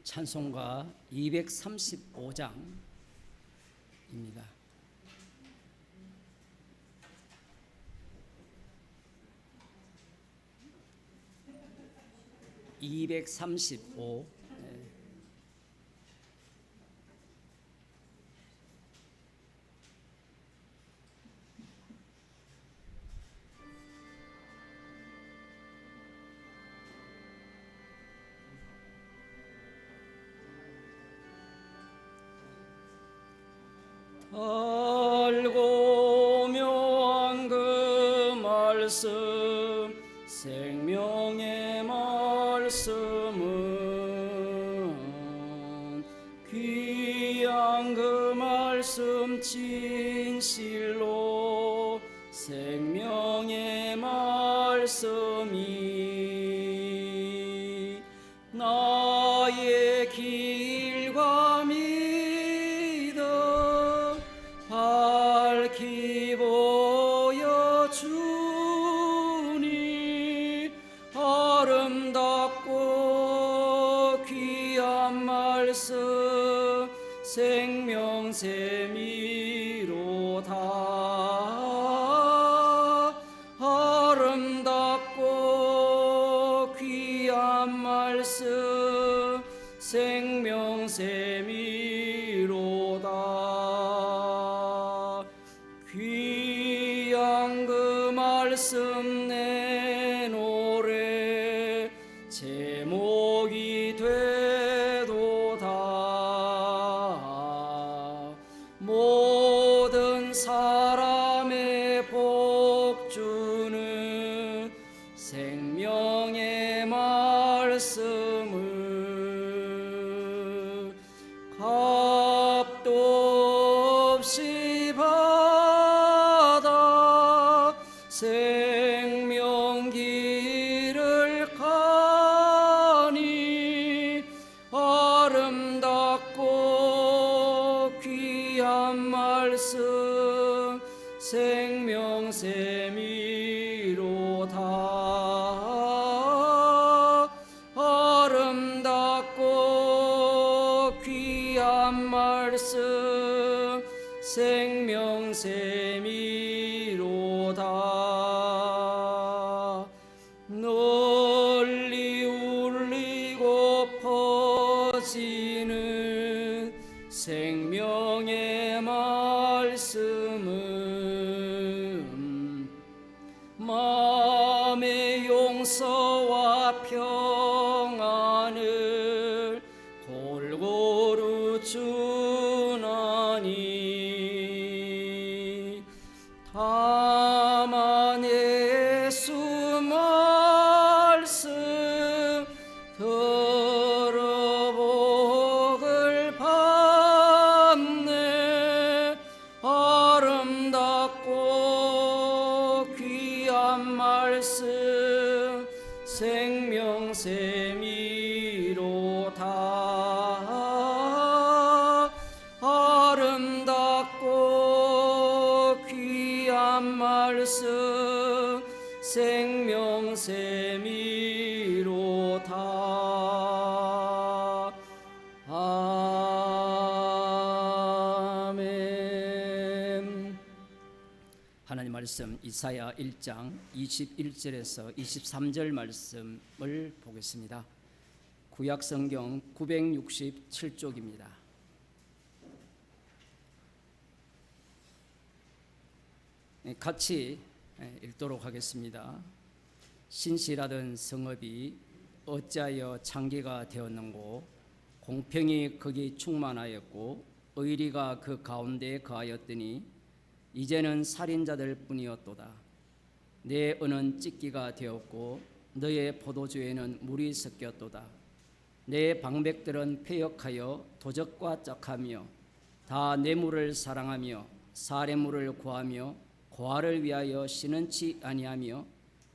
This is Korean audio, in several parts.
찬송가 235장입니다. 235. 알고 묘한 그 말씀, 생명의 말씀은 귀한 그 말씀, 진실로 생명의 말씀이 나의 길과 믿음 밝히 보여주니 아름답고 귀한 말씀, 생명샘이로다. 아름답고 귀한 말씀, 생명샘이로다. 귀한 그 말씀 내 노래 제목이 되도다. 모든 사람의 복 주는 생명의 말씀을 값도 없이 받아 생명길을 가니 아름답고 귀한 말씀, 생명샘이로다. 아름답고 귀한 말씀, 생명샘이로다. 널리 울리고 퍼지는 생명의 말씀은 마음의 용서와 평안을 골고루 주나니 다만 예수 말씀 들어 복을 받네. 아름답고 귀한 말씀, 생명샘이로다. 아름답고 귀한 말씀, 생명샘이로다. 아멘. 하나님 말씀 이사야 1장 21절에서 23절 말씀을 보겠습니다. 구약 성경 967쪽입니다. 같이 읽도록 하겠습니다. 신실하던 성읍이 어찌하여 창기가 되었는고, 공평이 거기 충만하였고 의리가 그 가운데에 거하였더니 이제는 살인자들 뿐이었도다. 내 은은 찢기가 되었고 너의 포도주에는 물이 섞였도다. 내 방백들은 패역하여 도적과 짝하며 다 뇌물을 사랑하며 사례물을 구하며 고아를 위하여 신은치 아니하며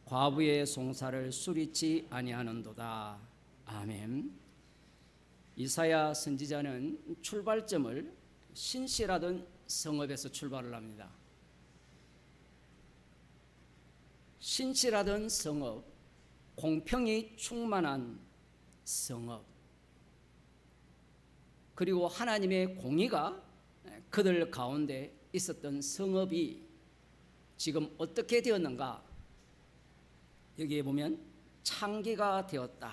과부의 송사를 수리치 아니하는도다. 아멘. 이사야 선지자는 출발점을 신실하던 성읍에서 출발을 합니다. 신실하던 성읍, 공평이 충만한 성읍. 그리고 하나님의 공의가 그들 가운데 있었던 성읍이 지금 어떻게 되었는가? 여기에 보면 창기가 되었다.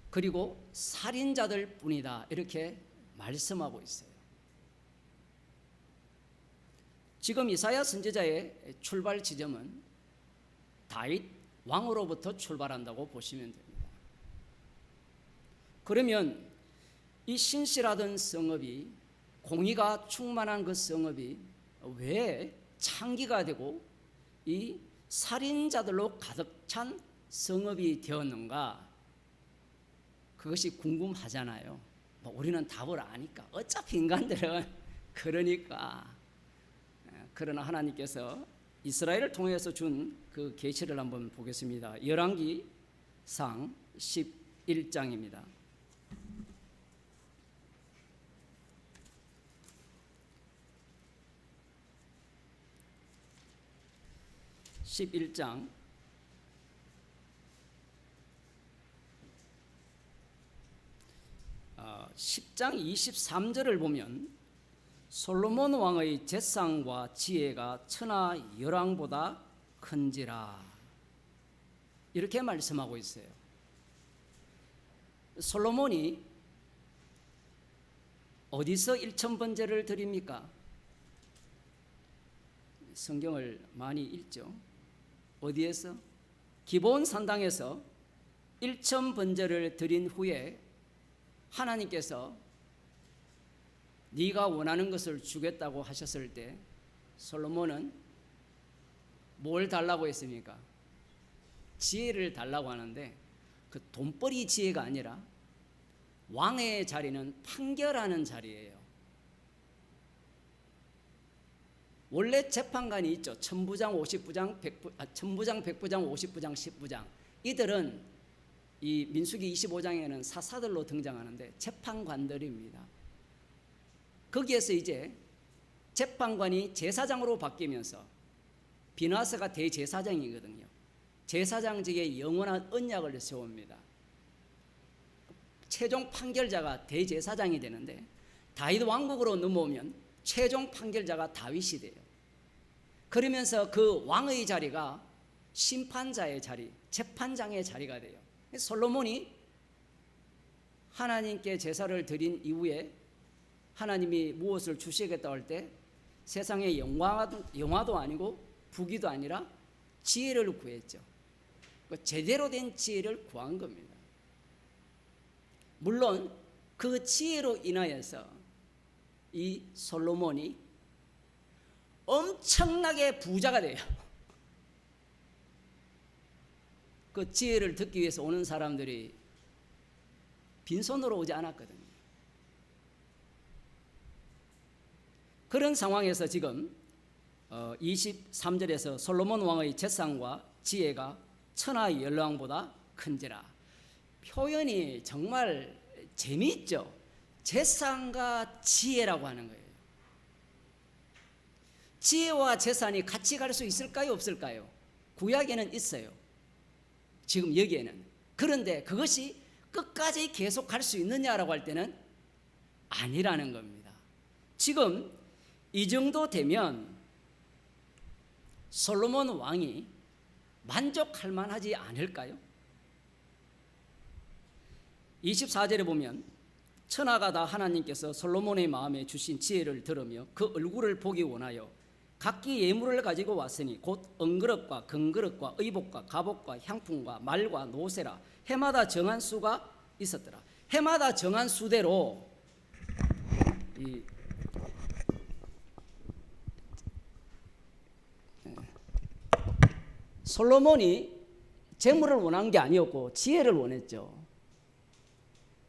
그리고 살인자들 뿐이다. 이렇게 말씀하고 있어요. 지금 이사야 선지자의 출발 지점은 다윗 왕으로부터 출발한다고 보시면 됩니다. 그러면 이 신실하던 성읍이, 공의가 충만한 그 성읍이 왜 창기가 되고 이 살인자들로 가득 찬 성읍이 되었는가? 그것이 궁금하잖아요. 우리는 답을 아니까. 어차피 인간들은 그러니까. 그러나 하나님께서 이스라엘을 통해서 준 그 계시를 한번 보겠습니다. 열왕기상 11장입니다. 11장 10장 23절을 보면 솔로몬 왕의 재상과 지혜가 천하 열왕보다 큰지라, 이렇게 말씀하고 있어요. 솔로몬이 어디서 1000번제를 드립니까? 성경을 많이 읽죠. 어디에서? 기브온 산당에서 1000번제를 드린 후에 하나님께서 네가 원하는 것을 주겠다고 하셨을 때 솔로몬은 뭘 달라고 했습니까? 지혜를 달라고 하는데 그 돈벌이 지혜가 아니라 왕의 자리는 판결하는 자리예요. 원래 재판관이 있죠. 천부장, 50부장, 천부장, 백부장, 50부장, 10부장. 이들은 이 민수기 25장에는 사사들로 등장하는데 재판관들입니다. 거기에서 이제 재판관이 제사장으로 바뀌면서 비나스가 대제사장이거든요. 제사장직에 영원한 언약을 세웁니다. 최종 판결자가 대제사장이 되는데 다윗 왕국으로 넘어오면 최종 판결자가 다윗이 돼요. 그러면서 그 왕의 자리가 심판자의 자리, 재판장의 자리가 돼요. 솔로몬이 하나님께 제사를 드린 이후에 하나님이 무엇을 주시겠다고 할 때 세상의 영화도 아니고 부귀도 아니라 지혜를 구했죠. 제대로 된 지혜를 구한 겁니다. 물론 그 지혜로 인하여서 이 솔로몬이 엄청나게 부자가 돼요. 그 지혜를 듣기 위해서 오는 사람들이 빈손으로 오지 않았거든요. 그런 상황에서 지금 23절에서 솔로몬 왕의 재상과 지혜가 천하 열왕보다 큰지라. 표현이 정말 재미있죠. 재산과 지혜라고 하는 거예요. 지혜와 재산이 같이 갈 수 있을까요, 없을까요? 구약에는 있어요. 지금 여기에는. 그런데 그것이 끝까지 계속 갈 수 있느냐라고 할 때는 아니라는 겁니다. 지금 이 정도 되면 솔로몬 왕이 만족할 만하지 않을까요? 24절에 보면 천하가 다 하나님께서 솔로몬의 마음에 주신 지혜를 들으며 그 얼굴을 보기 원하여 각기 예물을 가지고 왔으니 곧 은그릇과 금그릇과 의복과 갑옷과 향품과 말과 노새라. 해마다 정한 수가 있었더라. 해마다 정한 수대로 이 솔로몬이 재물을 원한 게 아니었고 지혜를 원했죠.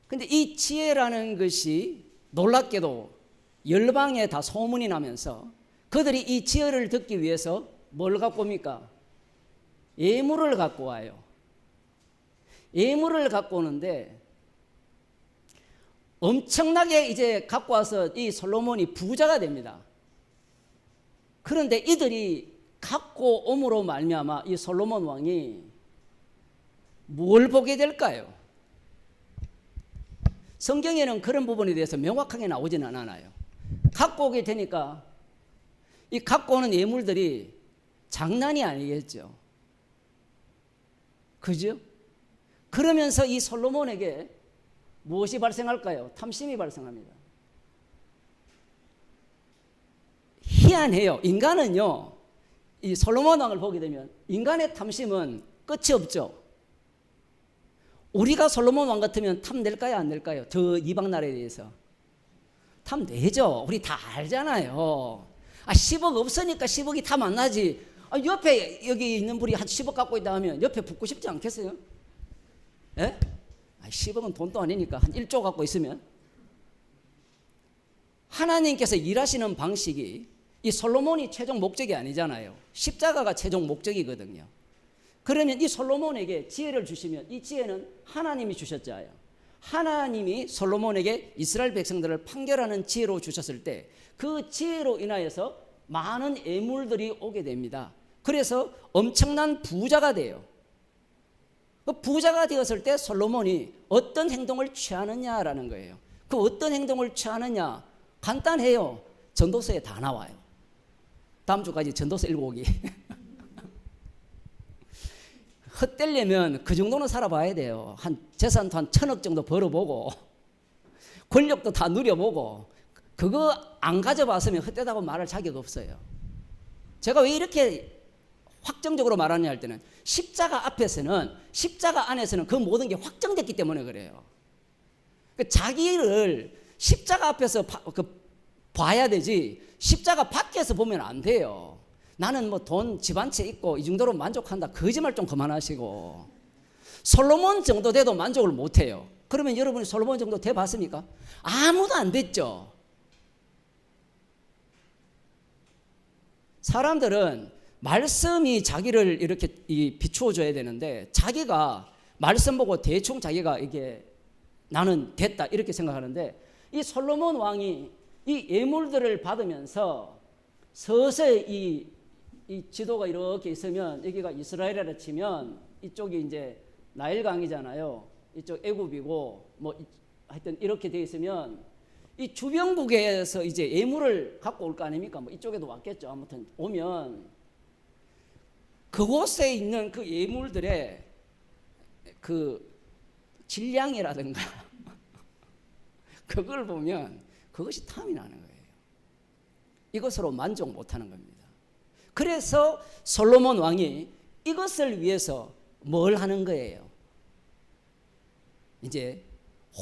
근데 이 지혜라는 것이 놀랍게도 열방에 다 소문이 나면서 그들이 이 지혜를 듣기 위해서 뭘 갖고 옵니까? 예물을 갖고 와요. 예물을 갖고 오는데 엄청나게 이제 갖고 와서 이 솔로몬이 부자가 됩니다. 그런데 이들이 갖고 옴으로 말미암아 이 솔로몬 왕이 뭘 보게 될까요? 성경에는 그런 부분에 대해서 명확하게 나오지는 않아요. 갖고 오게 되니까 이 갖고 오는 예물들이 장난이 아니겠죠. 그죠? 그러면서 이 솔로몬에게 무엇이 발생할까요? 탐심이 발생합니다. 희한해요. 인간은요, 이 솔로몬 왕을 보게 되면 인간의 탐심은 끝이 없죠. 우리가 솔로몬 왕 같으면 탐낼까요, 안 낼까요? 저 이방 나라에 대해서 탐내죠. 우리 다 알잖아요. 10억 없으니까 10억이 탐 안 나지. 옆에 여기 있는 분이 한 10억 갖고 있다 하면 옆에 붙고 싶지 않겠어요? 예? 10억은 돈도 아니니까 한 1조 갖고 있으면. 하나님께서 일하시는 방식이 이 솔로몬이 최종 목적이 아니잖아요. 십자가가 최종 목적이거든요. 그러면 이 솔로몬에게 지혜를 주시면 이 지혜는 하나님이 주셨잖아요. 하나님이 솔로몬에게 이스라엘 백성들을 판결하는 지혜로 주셨을 때 그 지혜로 인하여서 많은 예물들이 오게 됩니다. 그래서 엄청난 부자가 돼요. 그 부자가 되었을 때 솔로몬이 어떤 행동을 취하느냐라는 거예요. 그 어떤 행동을 취하느냐 간단해요. 전도서에 다 나와요. 다음 주까지 전도서 읽어오기. 헛되려면 그 정도는 살아봐야 돼요. 한 재산도 한 1,000억 정도 벌어보고 권력도 다 누려보고 그거 안 가져봤으면 헛되다고 말할 자격 없어요. 제가 왜 이렇게 확정적으로 말하냐 할 때는 십자가 앞에서는 십자가 안에서는 그 모든 게 확정됐기 때문에 그래요. 자기를 십자가 앞에서 봐야 되지 십자가 밖에서 보면 안 돼요. 나는 뭐 돈 집 한 채 있고 이 정도로 만족한다. 거짓말 좀 그만하시고. 솔로몬 정도 돼도 만족을 못해요. 그러면 여러분이 솔로몬 정도 돼봤습니까? 아무도 안 됐죠. 사람들은 말씀이 자기를 이렇게 비추어 줘야 되는데 자기가 말씀 보고 대충 자기가 이게 나는 됐다 이렇게 생각하는데 이 솔로몬 왕이 이 예물들을 받으면서 서서히 이 지도가 이렇게 있으면 여기가 이스라엘이라 치면 이쪽이 이제 나일강이잖아요. 이쪽 애굽이고 뭐 하여튼 이렇게 돼 있으면 이 주변국에서 이제 예물을 갖고 올 거 아닙니까? 뭐 이쪽에도 왔겠죠. 아무튼 오면 그곳에 있는 그 예물들의 그 질량이라든가 그걸 보면 그것이 탐이 나는 거예요. 이것으로 만족 못하는 겁니다. 그래서 솔로몬 왕이 이것을 위해서 뭘 하는 거예요? 이제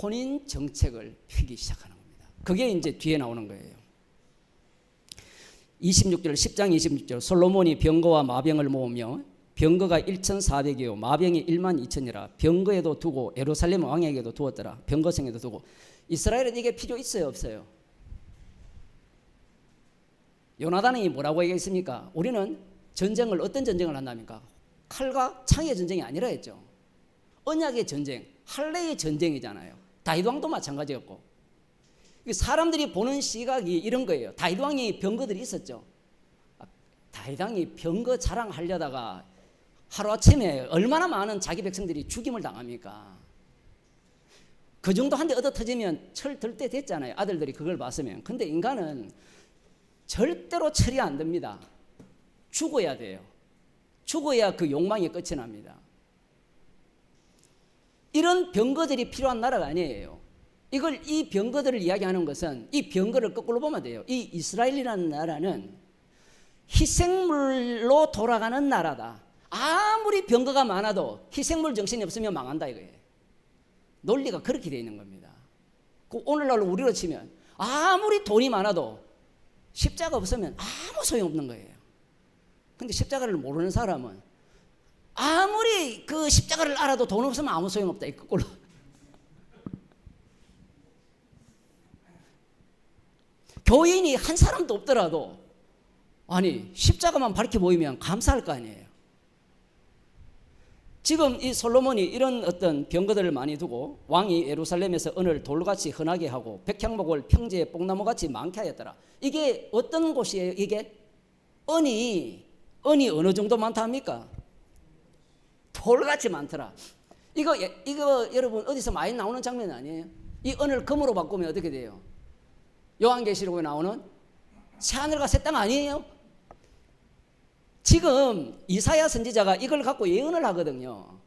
혼인 정책을 펴기 시작하는 겁니다. 그게 이제 뒤에 나오는 거예요. 26절 10장 26절 솔로몬이 병거와 마병을 모으며 병거가 1,400이요 마병이 12,000이라 병거에도 두고 예루살렘 왕에게도 두었더라. 병거성에도 두고. 이스라엘은 이게 필요 있어요 없어요? 요나단이 뭐라고 얘기했습니까? 우리는 전쟁을 어떤 전쟁을 한답니까? 칼과 창의 전쟁이 아니라 했죠. 언약의 전쟁, 할례의 전쟁이잖아요. 다윗 왕도 마찬가지였고. 사람들이 보는 시각이 이런 거예요. 다윗 왕이 병거들이 있었죠. 다윗 왕이 병거 자랑하려다가 하루아침에 얼마나 많은 자기 백성들이 죽임을 당합니까? 그 정도 한 대 얻어 터지면 철 들 때 됐잖아요. 아들들이 그걸 봤으면. 근데 인간은 절대로 철이 안 듭니다. 죽어야 돼요. 죽어야 그 욕망이 끝이 납니다. 이런 병거들이 필요한 나라가 아니에요. 이 병거들을 이야기하는 것은 이 병거를 거꾸로 보면 돼요. 이 이스라엘이라는 나라는 희생물로 돌아가는 나라다. 아무리 병거가 많아도 희생물 정신이 없으면 망한다 이거예요. 논리가 그렇게 되어 있는 겁니다. 오늘날로 우리로 치면 아무리 돈이 많아도 십자가 없으면 아무 소용없는 거예요. 근데 십자가를 모르는 사람은 아무리 그 십자가를 알아도 돈 없으면 아무 소용없다. 이거로. 교인이 한 사람도 없더라도 아니 십자가만 밝혀 보이면 감사할 거 아니에요. 지금 이 솔로몬이 이런 어떤 병거들을 많이 두고 왕이 예루살렘에서 은을 돌같이 흔하게 하고 백향목을 평지에 뽕나무같이 많게 하였더라. 이게 어떤 곳이에요? 이게 은이 어느 정도 많다 합니까? 돌같이 많더라. 이거 여러분 어디서 많이 나오는 장면 아니에요? 이 은을 금으로 바꾸면 어떻게 돼요? 요한계시록에 나오는 새하늘과 새 땅 아니에요? 지금 이사야 선지자가 이걸 갖고 예언을 하거든요.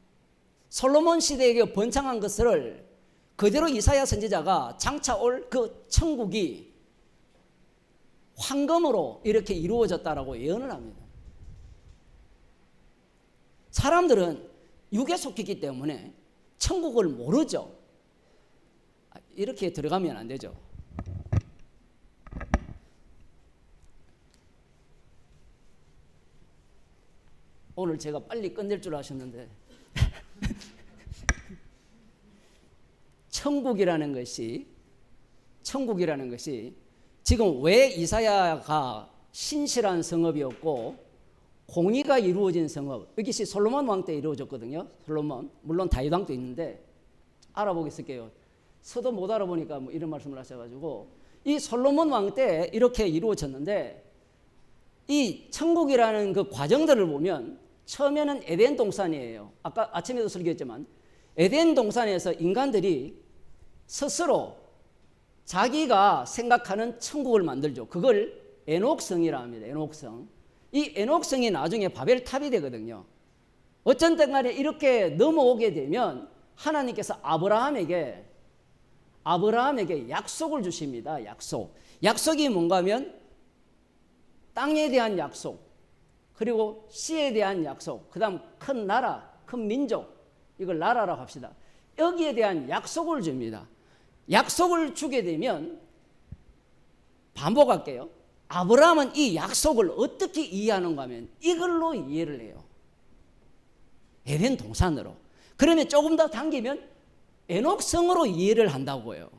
솔로몬 시대에 번창한 것을 그대로 이사야 선지자가 장차 올 그 천국이 황금으로 이렇게 이루어졌다라고 예언을 합니다. 사람들은 육에 속했기 때문에 천국을 모르죠. 이렇게 들어가면 안 되죠. 오늘 제가 빨리 끝낼 줄 아셨는데 천국이라는 것이 지금 왜 이사야가 신실한 성읍이었고 공의가 이루어진 성읍, 이것이 솔로몬 왕 때 이루어졌거든요. 솔로몬, 물론 다윗 왕도 있는데 알아보겠을게요. 서도 못 알아보니까 뭐 이런 말씀을 하셔가지고 이 솔로몬 왕 때 이렇게 이루어졌는데 이 천국이라는 그 과정들을 보면 처음에는 에덴 동산이에요. 아까 아침에도 설교했지만 에덴 동산에서 인간들이 스스로 자기가 생각하는 천국을 만들죠. 그걸 에녹성이라 합니다. 에녹성. 이 에녹성이 나중에 바벨탑이 되거든요. 어쩐든 간에 이렇게 넘어오게 되면 하나님께서 아브라함에게 약속을 주십니다. 약속이 뭔가 하면 땅에 대한 약속, 그리고 씨에 대한 약속, 그 다음 큰 나라, 큰 민족, 이걸 나라라고 합시다. 여기에 대한 약속을 줍니다. 약속을 주게 되면 반복할게요. 아브라함은 이 약속을 어떻게 이해하는가 하면 이걸로 이해를 해요. 에덴 동산으로. 그러면 조금 더 당기면 에녹성으로 이해를 한다고요.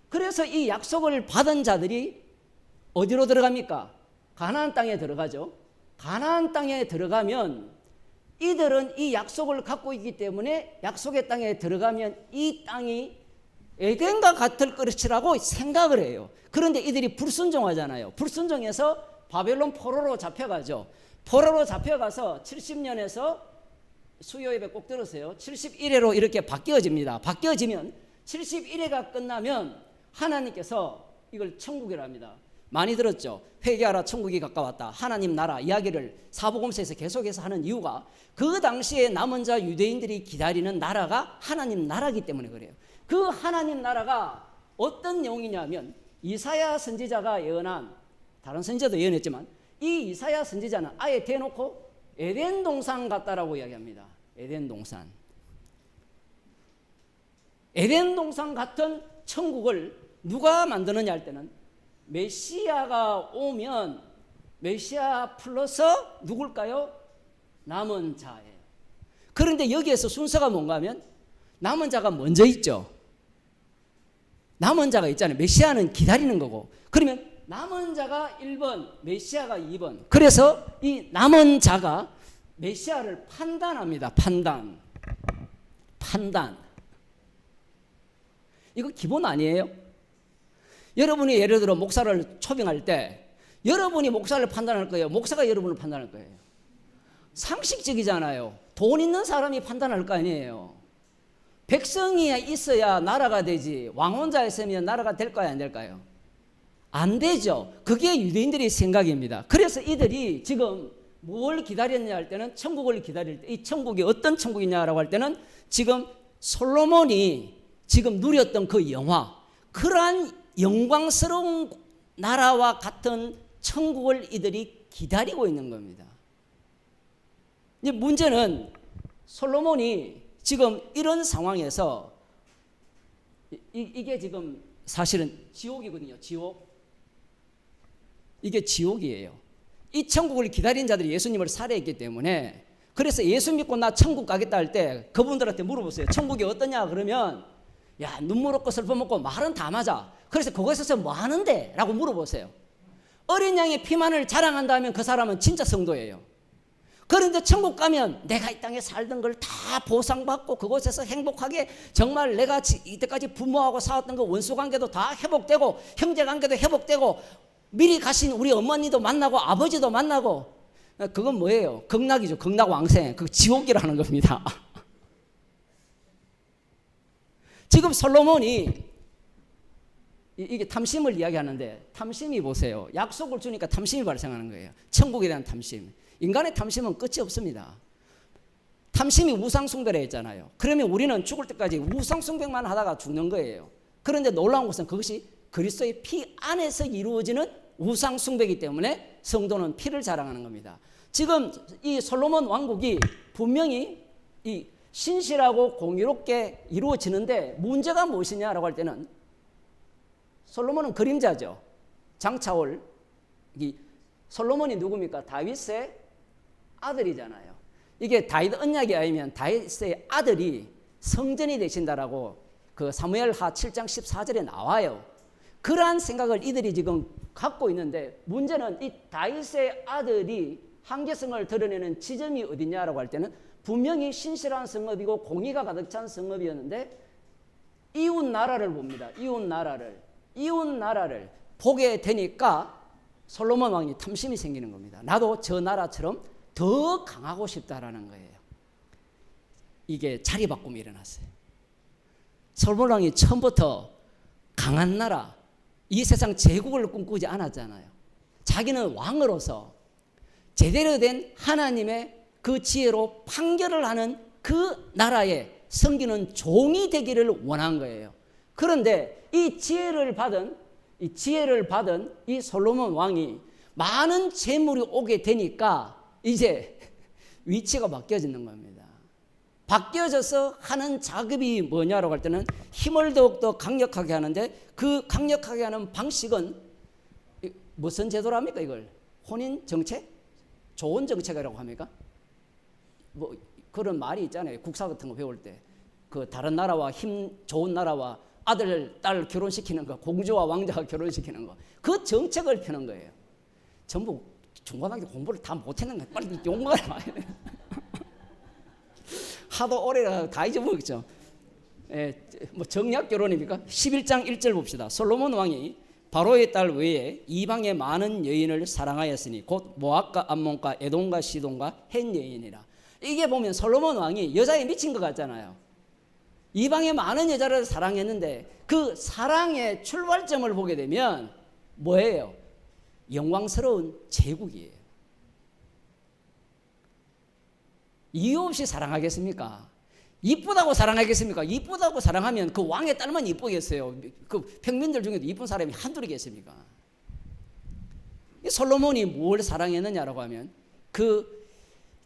그래서 이 약속을 받은 자들이 어디로 들어갑니까? 가나안 땅에 들어가죠. 가나안 땅에 들어가면 이들은 이 약속을 갖고 있기 때문에 약속의 땅에 들어가면 이 땅이 에덴과 같을 것이라고 생각을 해요. 그런데 이들이 불순종하잖아요. 불순종해서 바벨론 포로로 잡혀가죠. 포로로 잡혀가서 70년에서 수요 예배 꼭 들으세요. 71회로 이렇게 바뀌어집니다. 바뀌어지면 71회가 끝나면 하나님께서 이걸 천국이라 합니다. 많이 들었죠? 회개하라 천국이 가까웠다. 하나님 나라 이야기를 사복음서에서 계속해서 하는 이유가 그 당시에 남은 자 유대인들이 기다리는 나라가 하나님 나라이기 때문에 그래요. 그 하나님 나라가 어떤 내용이냐면 이사야 선지자가 예언한, 다른 선지자도 예언했지만 이 이사야 선지자는 아예 대놓고 에덴 동산 같다라고 이야기합니다. 에덴 동산. 에덴 동산 같은 천국을 누가 만드느냐 할 때는 메시아가 오면 메시아 플러스 누굴까요? 남은 자예요. 그런데 여기에서 순서가 뭔가 하면 남은 자가 먼저 있죠. 남은 자가 있잖아요. 메시아는 기다리는 거고. 그러면 남은 자가 1번, 메시아가 2번. 그래서 이 남은 자가 메시아를 판단합니다. 판단. 이거 기본 아니에요? 여러분이 예를 들어 목사를 초빙할 때 여러분이 목사를 판단할 거예요? 목사가 여러분을 판단할 거예요? 상식적이잖아요. 돈 있는 사람이 판단할 거 아니에요. 백성이 있어야 나라가 되지 왕 혼자 있으면 나라가 될까요? 안 될까요? 안 되죠. 그게 유대인들의 생각입니다. 그래서 이들이 지금 뭘 기다렸냐 할 때는 천국을 기다릴 때 이 천국이 어떤 천국이냐라고 할 때는 지금 솔로몬이 지금 누렸던 그 영화, 그러한 영광스러운 나라와 같은 천국을 이들이 기다리고 있는 겁니다. 이제 문제는 솔로몬이 지금 이런 상황에서 이게 지금 사실은 지옥이거든요. 지옥. 이게 지옥이에요. 이 천국을 기다린 자들이 예수님을 살해했기 때문에, 그래서 예수 믿고 나 천국 가겠다 할 때 그분들한테 물어보세요. 천국이 어떠냐 그러면 야, 눈물 없고 슬픔 없고 말은 다 맞아. 그래서 그곳에서 뭐 하는데? 라고 물어보세요. 어린 양의 피만을 자랑한다면 그 사람은 진짜 성도예요. 그런데 천국 가면 내가 이 땅에 살던 걸 다 보상받고 그곳에서 행복하게 정말 내가 이때까지 부모하고 싸웠던 그 원수관계도 다 회복되고 형제관계도 회복되고 미리 가신 우리 어머니도 만나고 아버지도 만나고, 그건 뭐예요? 극락이죠. 극락왕생. 그 지옥이라는 겁니다. 지금 솔로몬이 이게 탐심을 이야기하는데, 탐심이 보세요. 약속을 주니까 탐심이 발생하는 거예요. 천국에 대한 탐심. 인간의 탐심은 끝이 없습니다. 탐심이 우상숭배라 했잖아요. 그러면 우리는 죽을 때까지 우상숭배만 하다가 죽는 거예요. 그런데 놀라운 것은 그것이 그리스도의 피 안에서 이루어지는 우상숭배이기 때문에 성도는 피를 자랑하는 겁니다. 지금 이 솔로몬 왕국이 분명히 이 신실하고 공의롭게 이루어지는데 문제가 무엇이냐라고 할 때는, 솔로몬은 그림자죠. 장차올 이 솔로몬이 누굽니까? 다윗의 아들이잖아요. 이게 다윗 언약이 아니면 다윗의 아들이 성전이 되신다라고 그 사무엘하 7장 14절에 나와요. 그러한 생각을 이들이 지금 갖고 있는데, 문제는 이 다윗의 아들이 한계성을 드러내는 지점이 어디냐라고 할 때는 분명히 신실한 성읍이고 공의가 가득 찬 성읍이었는데, 이웃 나라를 봅니다. 이웃 나라를 보게 되니까 솔로몬 왕이 탐심이 생기는 겁니다. 나도 저 나라처럼 더 강하고 싶다라는 거예요. 이게 자리 바꿈이 일어났어요. 솔로몬 왕이 처음부터 강한 나라, 이 세상 제국을 꿈꾸지 않았잖아요. 자기는 왕으로서 제대로 된 하나님의 그 지혜로 판결을 하는 그 나라에 섬기는 종이 되기를 원한 거예요. 그런데 이 지혜를 받은 이 솔로몬 왕이 많은 재물이 오게 되니까 이제 위치가 바뀌어지는 겁니다. 바뀌어져서 하는 작업이 뭐냐라고 할 때는 힘을 더욱더 강력하게 하는데, 그 강력하게 하는 방식은 무슨 제도랍니까? 이걸 혼인 정책? 좋은 정책이라고 합니까? 뭐 그런 말이 있잖아요. 국사 같은 거 배울 때 그 다른 나라와 힘 좋은 나라와 아들, 딸 결혼시키는 거, 공주와 왕자가 결혼시키는 거, 그 정책을 펴는 거예요. 전부 중고등학교 공부를 다 못했는 거 빨리 용어를 많이 하도 오래 다 잊어먹었죠. 뭐 정략 결혼입니까? 11장 1절 봅시다. 솔로몬 왕이 바로의 딸 외에 이방의 많은 여인을 사랑하였으니 곧 모압과 암몬과 에돔과 시돈과 헷 여인이라. 이게 보면 솔로몬 왕이 여자에 미친 것 같잖아요. 이방의 많은 여자를 사랑했는데 그 사랑의 출발점을 보게 되면 뭐예요? 영광스러운 제국이에요. 이유 없이 사랑하겠습니까? 이쁘다고 사랑하겠습니까? 이쁘다고 사랑하면 그 왕의 딸만 이쁘겠어요? 그 평민들 중에도 이쁜 사람이 한둘이겠습니까? 솔로몬이 뭘 사랑했느냐라고 하면 그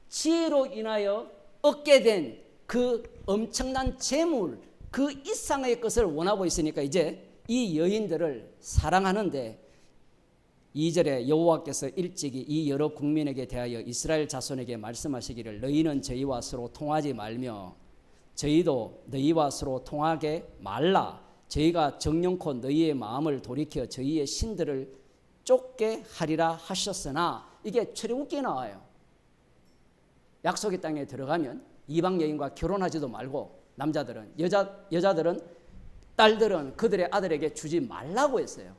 지혜로 인하여 얻게 된 그 엄청난 재물, 그 이상의 것을 원하고 있으니까 이제 이 여인들을 사랑하는데, 2절에 여호와께서 일찍이 이 여러 국민에게 대하여 이스라엘 자손에게 말씀하시기를 너희는 저희와 서로 통하지 말며 저희도 너희와 서로 통하게 말라. 저희가 정령코 너희의 마음을 돌이켜 저희의 신들을 쫓게 하리라 하셨으나, 이게 출애굽기에 나와요. 약속의 땅에 들어가면 이방 여인과 결혼하지도 말고 남자들은 여자들은 딸들은 그들의 아들에게 주지 말라고 했어요.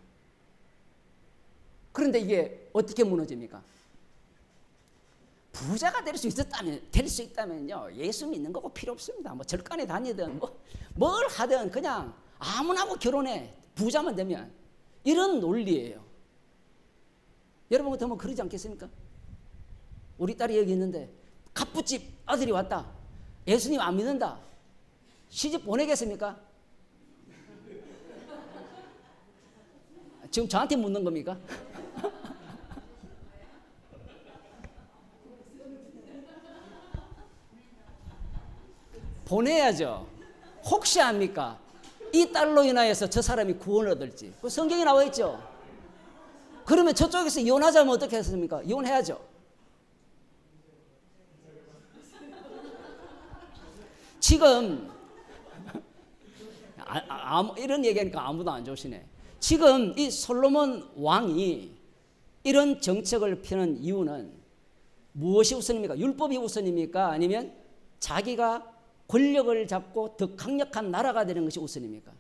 그런데 이게 어떻게 무너집니까? 부자가 될 수 있다면요 예수 믿는 거고 필요 없습니다. 뭐 절간에 다니든 뭘 하든 그냥 아무나고 결혼해, 부자만 되면. 이런 논리예요. 여러분 같으면 그러지 않겠습니까? 우리 딸이 여기 있는데 갑부집 아들이 왔다, 예수님 안 믿는다, 시집 보내겠습니까? 지금 저한테 묻는 겁니까? 보내야죠. 혹시 압니까? 이 딸로 인하여서 저 사람이 구원을 얻을지. 그 성경에 나와 있죠. 그러면 저쪽에서 이혼하자면 어떻게 했습니까? 이혼해야죠. 지금 이런 얘기하니까 아무도 안 좋으시네. 지금 이 솔로몬 왕이 이런 정책을 펴는 이유는 무엇이 우선입니까? 율법이 우선입니까? 아니면 자기가 권력을 잡고 더 강력한 나라가 되는 것이 우선입니까?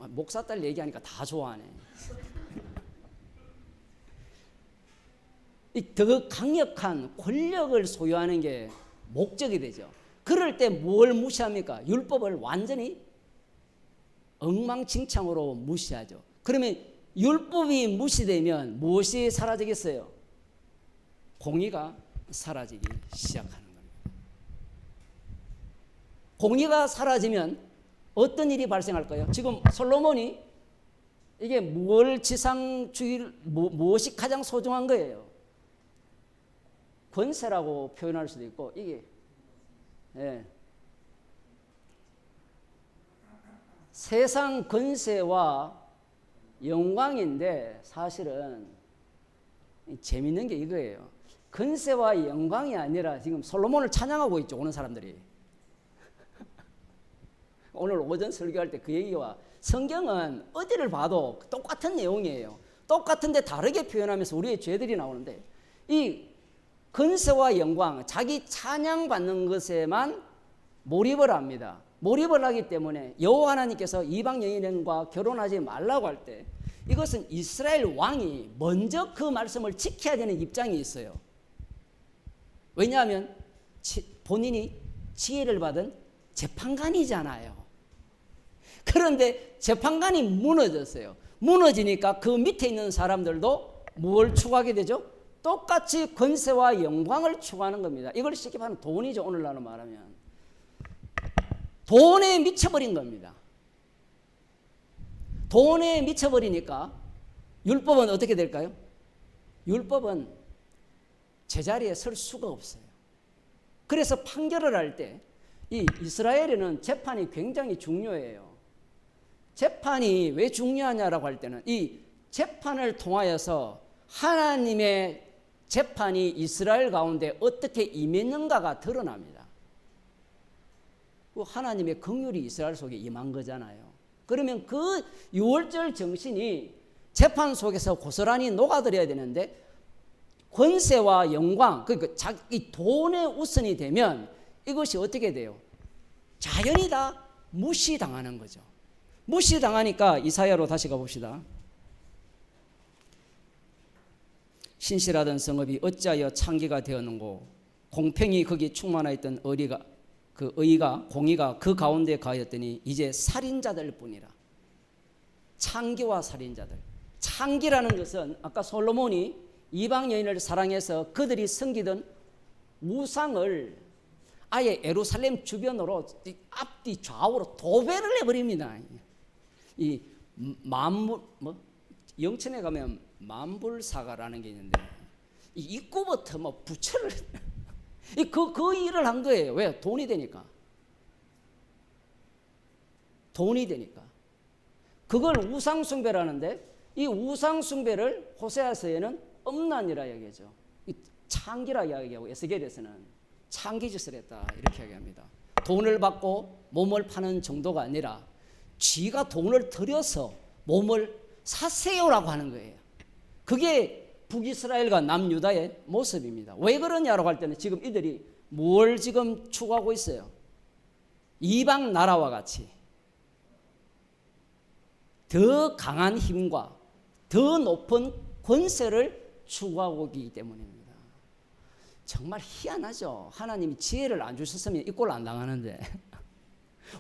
목사 딸 얘기하니까 다 좋아하네. 이 더 강력한 권력을 소유하는 게 목적이 되죠. 그럴 때 뭘 무시합니까? 율법을 완전히 엉망진창으로 무시하죠. 그러면 율법이 무시되면 무엇이 사라지겠어요? 공의가 사라지기 시작하는 겁니다. 공의가 사라지면 어떤 일이 발생할까요? 지금 솔로몬이 이게 뭘 지상주의, 무엇이 가장 소중한 거예요? 권세라고 표현할 수도 있고, 이게, 예. 세상 권세와 영광인데 사실은 재밌는 게 이거예요. 권세와 영광이 아니라 지금 솔로몬을 찬양하고 있죠, 오는 사람들이. 오늘 오전 설교할 때 그 얘기와 성경은 어디를 봐도 똑같은 내용이에요. 똑같은데 다르게 표현하면서 우리의 죄들이 나오는데 이 권세와 영광, 자기 찬양받는 것에만 몰입을 합니다. 몰입을 하기 때문에 여호와 하나님께서 이방 여인과 결혼하지 말라고 할 때 이것은 이스라엘 왕이 먼저 그 말씀을 지켜야 되는 입장이 있어요. 왜냐하면 본인이 지혜를 받은 재판관이잖아요. 그런데 재판관이 무너졌어요. 무너지니까 그 밑에 있는 사람들도 뭘 추구하게 되죠? 똑같이 권세와 영광을 추구하는 겁니다. 이걸 쉽게 말하면 돈이죠. 오늘날로 말하면 돈에 미쳐버린 겁니다. 돈에 미쳐버리니까 율법은 어떻게 될까요? 율법은 제자리에 설 수가 없어요. 그래서 판결을 할 때 이 이스라엘에는 재판이 굉장히 중요해요. 재판이 왜 중요하냐라고 할 때는 이 재판을 통하여서 하나님의 재판이 이스라엘 가운데 어떻게 임했는가가 드러납니다. 하나님의 긍휼이 이스라엘 속에 임한 거잖아요. 그러면 그 유월절 정신이 재판 속에서 고스란히 녹아들어야 되는데 권세와 영광, 그러니까 자기 돈의 우선이 되면 이것이 어떻게 돼요? 자연히 다 무시당하는 거죠. 무시당하니까 이사야로 다시 가봅시다. 신실하던 성읍이 어찌하여 창기가 되었는고 공평이 거기 충만하였던 의가 공의가 그 가운데 가하였더니 이제 살인자들 뿐이라. 창기와 살인자들. 창기라는 것은 아까 솔로몬이 이방 여인을 사랑해서 그들이 섬기던 우상을 아예 예루살렘 주변으로 앞뒤 좌우로 도배를 해버립니다. 이 만불 영천에 가면 만불사가라는 게 있는데 이 입구부터 부처를 그 일을 한 거예요. 왜? 돈이 되니까. 돈이 되니까. 그걸 우상숭배라는데 이 우상숭배를 호세아서에는 엄난이라 이야기하죠. 창기라 이야기하고 에스겔에서는 창기짓을 했다 이렇게 이야기합니다. 돈을 받고 몸을 파는 정도가 아니라 쥐가 돈을 들여서 몸을 사세요라고 하는 거예요. 그게 북이스라엘과 남유다의 모습입니다. 왜 그러냐라고 할 때는 지금 이들이 뭘 지금 추구하고 있어요? 이방 나라와 같이 더 강한 힘과 더 높은 권세를 추구하고 있기 때문입니다. 정말 희한하죠. 하나님이 지혜를 안 주셨으면 이 꼴 안 당하는데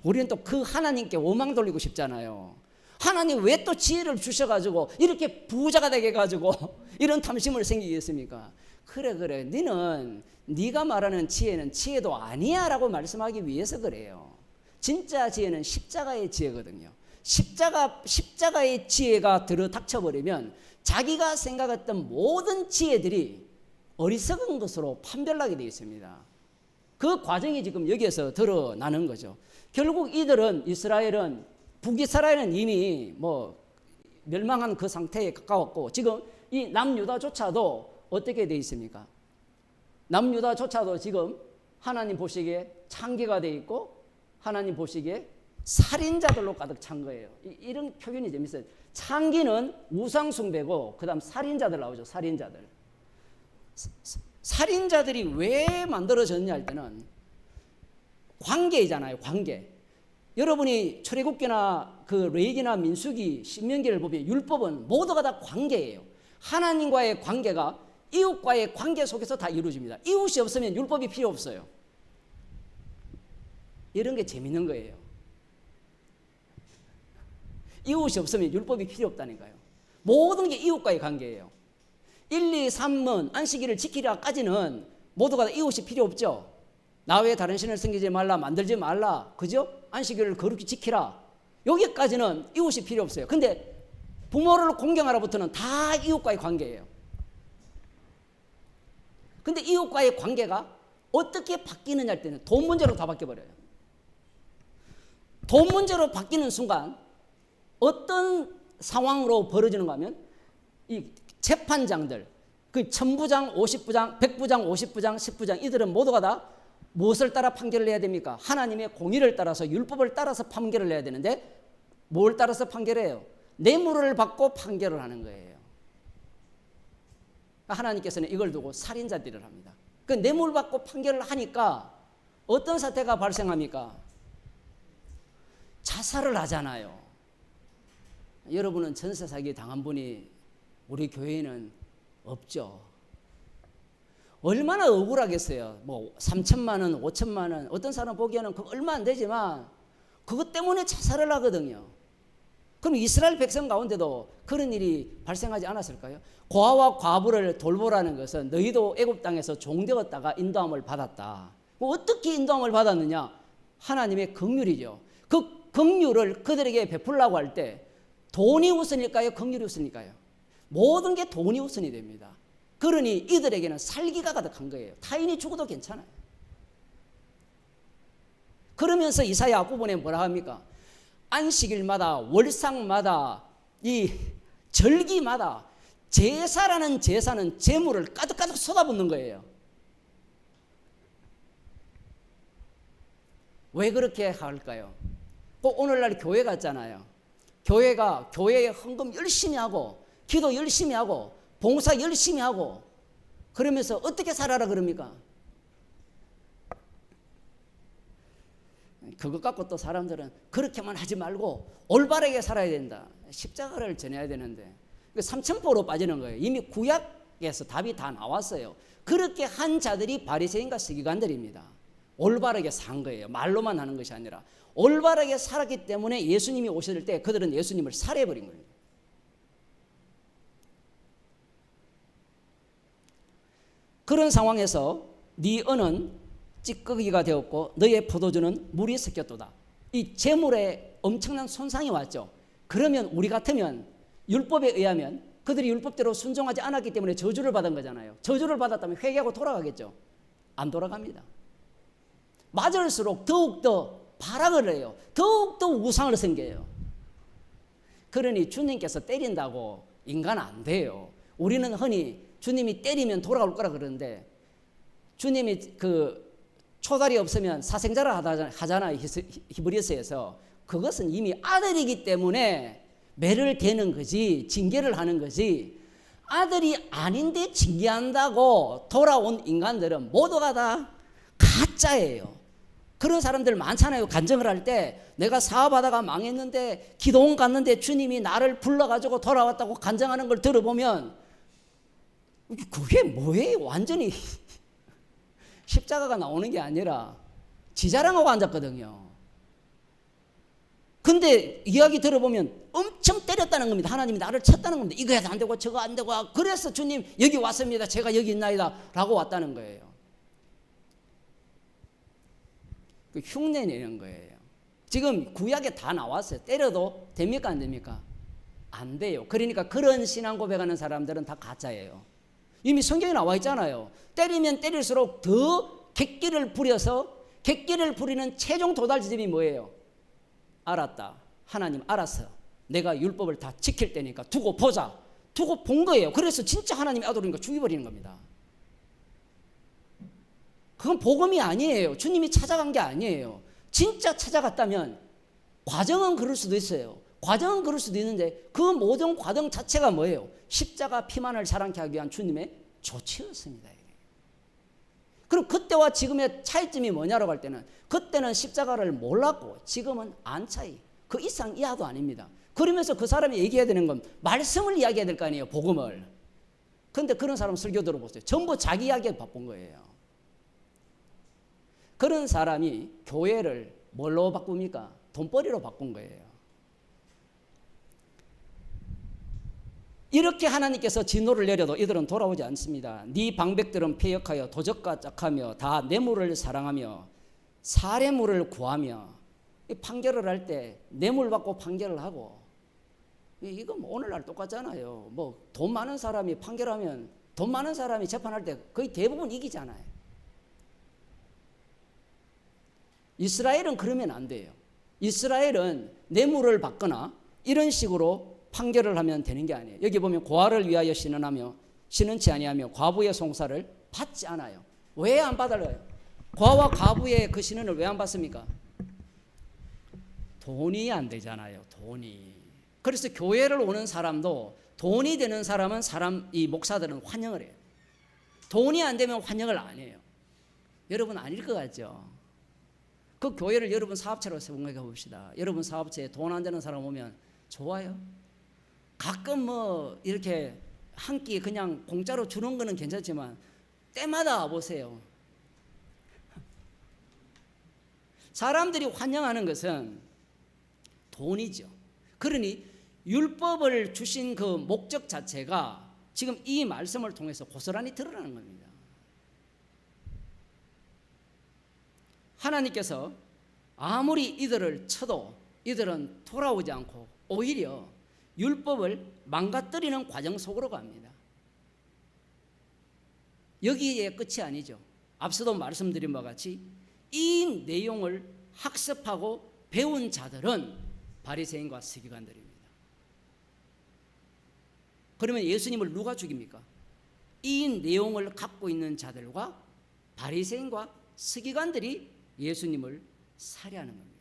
우리는 또 그 하나님께 원망 돌리고 싶잖아요. 하나님 왜 또 지혜를 주셔가지고 이렇게 부자가 되게 해가지고 이런 탐심을 생기겠습니까? 그래 너는 네가 말하는 지혜는 지혜도 아니야 라고 말씀하기 위해서 그래요. 진짜 지혜는 십자가의 지혜거든요. 십자가의 지혜가 들어닥쳐버리면 자기가 생각했던 모든 지혜들이 어리석은 것으로 판별나게 되어 있습니다. 그 과정이 지금 여기에서 드러나는 거죠. 결국 이들은 이스라엘은 북이스라엘은 이미 멸망한 그 상태에 가까웠고 지금 이 남유다조차도 어떻게 되어 있습니까? 남유다조차도 지금 하나님 보시기에 창기가 되어 있고 하나님 보시기에 살인자들로 가득 찬 거예요. 이런 표현이 재밌어요. 창기는 우상숭배고 그 다음 살인자들 나오죠. 살인자들이 왜 만들어졌냐 할 때는 관계이잖아요. 관계. 여러분이 출애굽기나 그 레위기나 민수기, 신명기를 보면 율법은 모두가 다 관계예요. 하나님과의 관계가 이웃과의 관계 속에서 다 이루어집니다. 이웃이 없으면 율법이 필요 없어요. 이런 게 재밌는 거예요. 이웃이 없으면 율법이 필요 없다니까요. 모든 게 이웃과의 관계예요. 1, 2, 3문 안식일을 지키라까지는 모두가 이웃이 필요 없죠. 나 외에 다른 신을 섬기지 말라, 만들지 말라, 그죠? 안식일을 거룩히 지키라. 여기까지는 이웃이 필요 없어요. 근데 부모를 공경하라부터는 다 이웃과의 관계예요. 근데 이웃과의 관계가 어떻게 바뀌느냐 할 때는 돈 문제로 다 바뀌어버려요. 돈 문제로 바뀌는 순간 어떤 상황으로 벌어지는가 하면 이 재판장들, 그 천부장, 50부장, 100부장, 50부장, 10부장 이들은 모두가 다 무엇을 따라 판결을 해야 됩니까? 하나님의 공의를 따라서 율법을 따라서 판결을 해야 되는데 뭘 따라서 판결해요? 뇌물을 받고 판결을 하는 거예요. 하나님께서는 이걸 두고 살인자들을 합니다. 그 뇌물 받고 판결을 하니까 어떤 사태가 발생합니까? 자살을 하잖아요. 여러분은 전세 사기 당한 분이 우리 교회에는 없죠. 얼마나 억울하겠어요. 뭐 3천만 원, 5천만 원, 어떤 사람 보기에는 그거 얼마 안 되지만 그것 때문에 자살을 하거든요. 그럼 이스라엘 백성 가운데도 그런 일이 발생하지 않았을까요? 고아와 과부를 돌보라는 것은 너희도 애굽 땅에서 종되었다가 인도함을 받았다. 어떻게 인도함을 받았느냐? 하나님의 긍휼이죠. 그 긍휼을 그들에게 베풀라고 할 때 돈이 우선일까요? 긍휼이 우선일까요? 모든 게 돈이 우선이 됩니다. 그러니 이들에게는 살기가 가득한 거예요. 타인이 죽어도 괜찮아요. 그러면서 이사야 앞부분에 뭐라 합니까? 안식일마다 월상마다 이 절기마다 제사라는 제사는 재물을 가득가득 쏟아붓는 거예요. 왜 그렇게 할까요? 꼭 오늘날 교회 갔잖아요. 교회가 교회에 헌금 열심히 하고 기도 열심히 하고 봉사 열심히 하고 그러면서 어떻게 살아라 그럽니까? 그것 갖고 또 사람들은 그렇게만 하지 말고 올바르게 살아야 된다. 십자가를 전해야 되는데 삼천포로 빠지는 거예요. 이미 구약에서 답이 다 나왔어요. 그렇게 한 자들이 바리새인과 서기관들입니다. 올바르게 산 거예요. 말로만 하는 것이 아니라 올바르게 살았기 때문에 예수님이 오실 때 그들은 예수님을 살해해버린 거예요. 그런 상황에서 네 은은 찌꺼기가 되었고 너의 포도주는 물이 섞였도다. 이 재물에 엄청난 손상이 왔죠. 그러면 우리 같으면 율법에 의하면 그들이 율법대로 순종하지 않았기 때문에 저주를 받은 거잖아요. 저주를 받았다면 회개하고 돌아가겠죠. 안 돌아갑니다. 맞을수록 더욱더 발악을 해요. 더욱더 우상을 섬겨요. 그러니 주님께서 때린다고 인간 안 돼요. 우리는 흔히 주님이 때리면 돌아올 거라 그러는데 주님이 그 초다리 없으면 사생자라 하잖아요. 히브리서에서. 그것은 이미 아들이기 때문에 매를 대는 거지 징계를 하는 거지 아들이 아닌데 징계한다고 돌아온 인간들은 모두가 다 가짜예요. 그런 사람들 많잖아요. 간증을 할 때 내가 사업하다가 망했는데 기도원 갔는데 주님이 나를 불러가지고 돌아왔다고 간증하는 걸 들어보면 그게 뭐예요? 완전히 십자가가 나오는 게 아니라 지자랑하고 앉았거든요. 근데 이야기 들어보면 엄청 때렸다는 겁니다. 하나님이 나를 쳤다는 겁니다. 이거 해도 안 되고 저거 안 되고 그래서 주님 여기 왔습니다. 제가 여기 있나이다 라고 왔다는 거예요. 그 흉내 내는 거예요. 지금 구약에 다 나왔어요. 때려도 됩니까 안 됩니까? 안 돼요. 그러니까 그런 신앙 고백하는 사람들은 다 가짜예요. 이미 성경에 나와 있잖아요. 때리면 때릴수록 더 객기를 부려서 객기를 부리는 최종 도달 지점이 뭐예요? 알았다. 하나님 알았어. 내가 율법을 다 지킬 때니까 두고 보자. 두고 본 거예요. 그래서 진짜 하나님의 아들이니까 죽여버리는 겁니다. 그건 복음이 아니에요. 주님이 찾아간 게 아니에요. 진짜 찾아갔다면 과정은 그럴 수도 있어요. 과정은 그럴 수도 있는데 그 모든 과정 자체가 뭐예요? 십자가 피만을 자랑케 하기 위한 주님의 조치였습니다. 그럼 그때와 지금의 차이점이 뭐냐라고 할 때는 그때는 십자가를 몰랐고 지금은 안 차이. 그 이상 이하도 아닙니다. 그러면서 그 사람이 얘기해야 되는 건 말씀을 이야기해야 될 거 아니에요. 복음을. 그런데 그런 사람 설교 들어보세요. 전부 자기 이야기에 바쁜 거예요. 그런 사람이 교회를 뭘로 바꿉니까? 돈벌이로 바꾼 거예요. 이렇게 하나님께서 진노를 내려도 이들은 돌아오지 않습니다. 네 방백들은 패역하여 도적과 짝하며 다 뇌물을 사랑하며 사례물을 구하며, 판결을 할 때 뇌물 받고 판결을 하고, 이거 뭐 오늘날 똑같잖아요. 뭐 돈 많은 사람이 판결하면 돈 많은 사람이 재판할 때 거의 대부분 이기잖아요. 이스라엘은 그러면 안 돼요. 이스라엘은 뇌물을 받거나 이런 식으로 판결을 하면 되는 게 아니에요. 여기 보면 고아를 위하여 신은치 아니하며 과부의 송사를 받지 않아요. 왜 안 받아요? 고아와 과부의 그 신은을 왜 안 받습니까? 돈이 안 되잖아요. 돈이. 그래서 교회를 오는 사람도 돈이 되는 사람은 이 목사들은 환영을 해요. 돈이 안 되면 환영을 안 해요. 여러분 아닐 것 같죠? 그 교회를 여러분 사업체로 생각해 봅시다. 여러분 사업체에 돈 안 되는 사람 오면 좋아요. 가끔 뭐 이렇게 한 끼 그냥 공짜로 주는 거는 괜찮지만 때마다 와보세요. 사람들이 환영하는 것은 돈이죠. 그러니 율법을 주신 그 목적 자체가 지금 이 말씀을 통해서 고스란히 드러나는 겁니다. 하나님께서 아무리 이들을 쳐도 이들은 돌아오지 않고 오히려 율법을 망가뜨리는 과정 속으로 갑니다. 여기에 끝이 아니죠. 앞서도 말씀드린 바와 같이 이 내용을 학습하고 배운 자들은 바리새인과 서기관들입니다. 그러면 예수님을 누가 죽입니까? 이 내용을 갖고 있는 자들과 바리새인과 서기관들이 예수님을 살해하는 겁니다.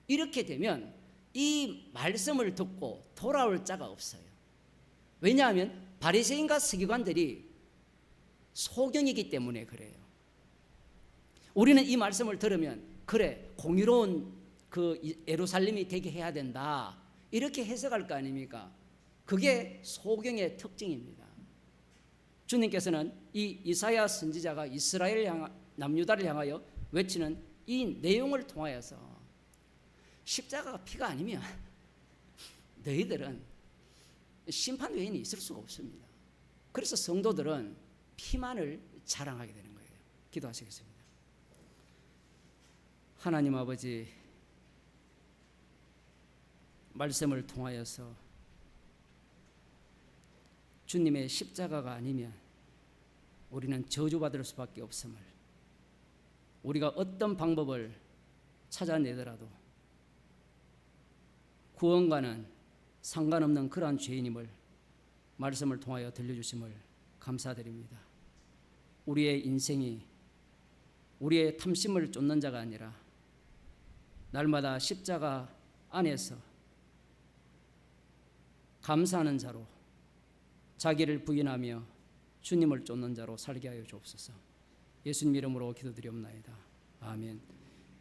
이렇게 되면 이 말씀을 듣고 돌아올 자가 없어요. 왜냐하면 바리새인과 서기관들이 소경이기 때문에 그래요. 우리는 이 말씀을 들으면 그래 공의로운 그 예루살렘이 되게 해야 된다 이렇게 해석할 거 아닙니까? 그게 소경의 특징입니다. 주님께서는 이 이사야 선지자가 이스라엘 남유다를 향하여 외치는 이 내용을 통하여서 십자가가 피가 아니면 너희들은 심판 외에는 있을 수가 없습니다. 그래서 성도들은 피만을 자랑하게 되는 거예요. 기도하시겠습니다. 하나님 아버지, 말씀을 통하여서 주님의 십자가가 아니면 우리는 저주받을 수밖에 없음을, 우리가 어떤 방법을 찾아내더라도 구원과는 상관없는 그러한 죄인임을 말씀을 통하여 들려주심을 감사드립니다. 우리의 인생이 우리의 탐심을 쫓는 자가 아니라 날마다 십자가 안에서 감사하는 자로, 자기를 부인하며 주님을 쫓는 자로 살게 하여 주옵소서. 예수님 이름으로 기도드리옵나이다. 아멘.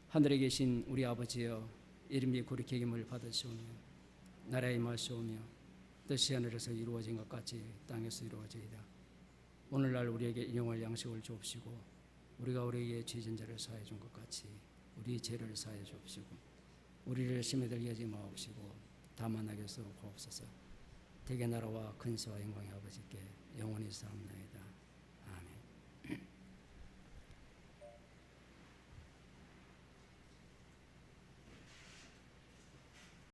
하늘에 계신 우리 아버지여, 이름이 거룩히 여김을 받으시오며 나라의 임하시오며 뜻이 하늘에서 이루어진 것 같이 땅에서 이루어지이다. 오늘날 우리에게 일용할 양식을 주옵시고 우리가 우리에게 죄진 자를 사하여 준 것 같이 우리 죄를 사하여 주옵시고 우리를 시험에 들게 하지 마옵시고 다만 악에서 구하옵소서. 대개 나라와 근세와 영광의 아버지께 영원히 사옵나이다.